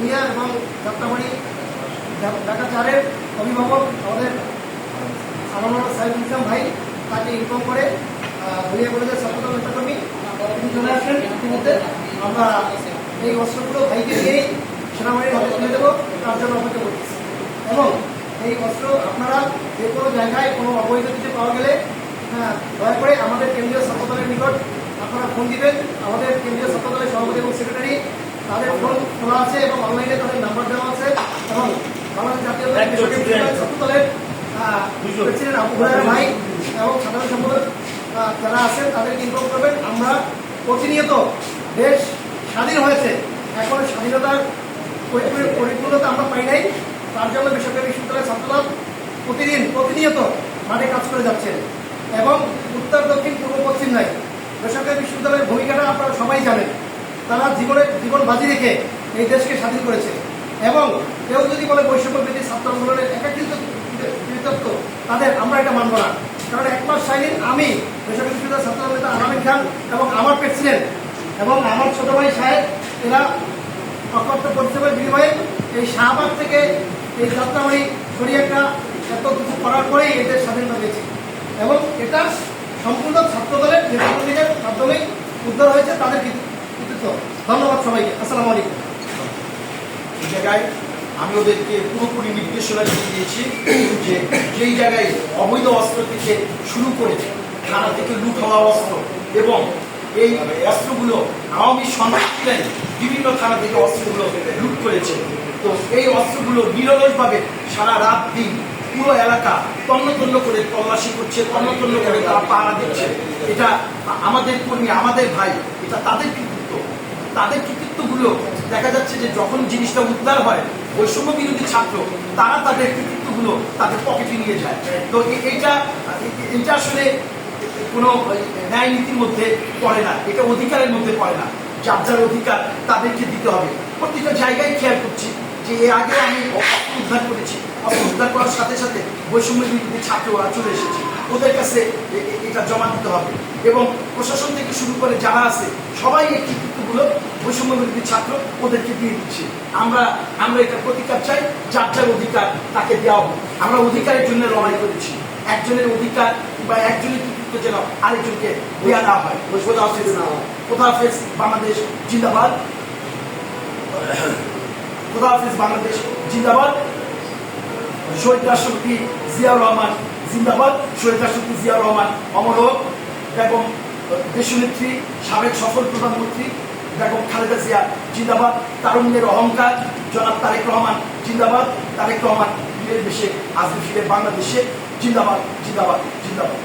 ভূঁইয়া এবং যাত্রাবাড়ি ঢাকা 4-এর অভিভাবক আমাদের আমার সাইফুল ইসলাম ভাই তাকে ইনফর্ম করে ভূঁইয়া কলেজের ছাত্রদল নেতাকর্মী তিনি চলে আসেন। ইতিমধ্যে আমরা এই অস্ত্রগুলো ভাইকে দিয়েই সেনাবাহিনীর হাতে তুলে দেবো, তার জন্য অপেক্ষা করতেছি। এবং এই অস্ত্র আপনারা যে কোনো জায়গায় কোনো অবৈধ কিছু পাওয়া গেলে দয়া করে আমাদের কেন্দ্রীয় ছাত্রদলের নিকট আপনারা ফোন দিবেন। আমাদের কেন্দ্রীয় ছাত্রদলের সভাপতি এবং সেক্রেটারি তাদের ফোন খোলা আছে এবং অনলাইনে তাদের নাম্বার দেওয়া আছে। এবং বাংলাদেশ জাতীয় ছাত্রদলের প্রেসিডেন্ট আবু হুরায়রা ভাই এবং সাধারণ সম্পাদক যারা আছেন তাদেরকে ইনফর্ম করবেন। আমরা প্রতিনিয়ত দেশ স্বাধীন হয়েছে, এখন স্বাধীনতার পরিপূর্ণতা আমরা পাই নাই। তার জন্য বেসরকারি বিশ্ববিদ্যালয়ের ছাত্রদল প্রতিনিয়ত মাঠে কাজ করে যাচ্ছেন এবং উত্তর দক্ষিণ পূর্ব পশ্চিম নাই। বেসরকারি বিশ্ববিদ্যালয়ের ভূমিকাটা আপনারা সবাই জানেন। তারা জীবন বাজি রেখে এই দেশকে স্বাধীন করেছে। এবং কেউ যদি বলে বৈষম্য বিরোধী ছাত্র আন্দোলনের কৃতিত্ব তাদের আমরা এটা মানব না। কারণ 1 মাস সাইনিন আমি বেসরকারি বিশ্ববিদ্যালয়ের ছাত্র নেতা আলামিন খান এবং আমার প্রেসিডেন্ট এবং আমার ছোট ভাই সাহেব এরা অকথ্য পরিশ্রমের বিনিময়ে এই শাহবাগ থেকে এই যাত্রাবাড়ি সরিয়েটা এত কিছু করার পরেই এদের স্বাধীনতা পেয়েছে। এবং এটা সম্পূর্ণ ছাত্রদলের নেতৃত্বের মাধ্যমেই উদ্ধার হয়েছে, তাদের কৃতিত্ব। ধন্যবাদ সবাইকে। আসসালামু আলাইকুম। এই জায়গায় আমি ওদেরকে পুরোপুরি নির্দেশনা দিয়ে দিয়েছি যে যেই জায়গায় অবৈধ অস্ত্র থেকে শুরু করে থানা থেকে লুট হওয়া অস্ত্র এবং এই অস্ত্রগুলো আওয়ামী সন্ত্রাসীরাই বিভিন্ন থানা থেকে অস্ত্রগুলো লুট করেছে। তো এই অস্ত্রগুলো নিরলসভাবে সারা রাত দিন পুরো এলাকা তন্ন করে তল্লাশি করছে, তন্ন করে তারা পাহারা দিচ্ছে। এটা আমাদের কর্মী, আমাদের ভাই, এটা তাদের কৃতিত্বগুলো দেখা যাচ্ছে যে যখন জিনিসটা উদ্ধার হয় বৈষম্য বিরোধী ছাত্র তারা তাদের কৃতিত্বগুলো তাদের পকেটে নিয়ে যায়। তো এটা আসলে কোনো ন্যায় নীতির মধ্যে পড়ে না, এটা অধিকারের মধ্যে পড়ে না। যার অধিকার তাদেরকে দিতে হবে। প্রত্যেকটা জায়গায় খেয়াল করছি যে এর আগে আমি অস্ত্র উদ্ধার করেছি, অস্ত্র উদ্ধার করার সাথে সাথে বৈষম্য বিরোধী ছাত্ররা চলে এসেছে, ওদের কাছে এটা জমা দিতে হবে। এবং প্রশাসন থেকে শুরু করে যারা আছে সবাই এই কৃতিত্বগুলো বৈষম্য বিরোধী ছাত্র ওদেরকে দিয়ে দিচ্ছে। আমরা এটা প্রতিকার চাই, যার অধিকার তাকে দেওয়া হোক। আমরা অধিকারের জন্য লড়াই করেছি, একজনের অধিকার বা একজনের কৃতিত্ব যেন আরেকজনকে দেওয়া না হয়। খোদা হাফেজ, বাংলাদেশ জিন্দাবাদ। খোদা হাফেজ, বাংলাদেশ জিন্দাবাদ। শহীদ রাষ্ট্রপতি জিয়াউর রহমান জিন্দাবাদ। শহীদ রাষ্ট্রপতি জিয়াউর রহমান অমর হোক। এবং দেশনেত্রী সাবেক সফল প্রধানমন্ত্রী বেগম খালেদা জিয়া জিন্দাবাদ। তারুণ্যের অহংকার জনাব তারেক রহমান জিন্দাবাদ। তারেক রহমান বীরের বেশে আজ ফিরে বাংলাদেশে জিন্দাবাদ, জিন্দাবাদ, জিন্দাবাদ।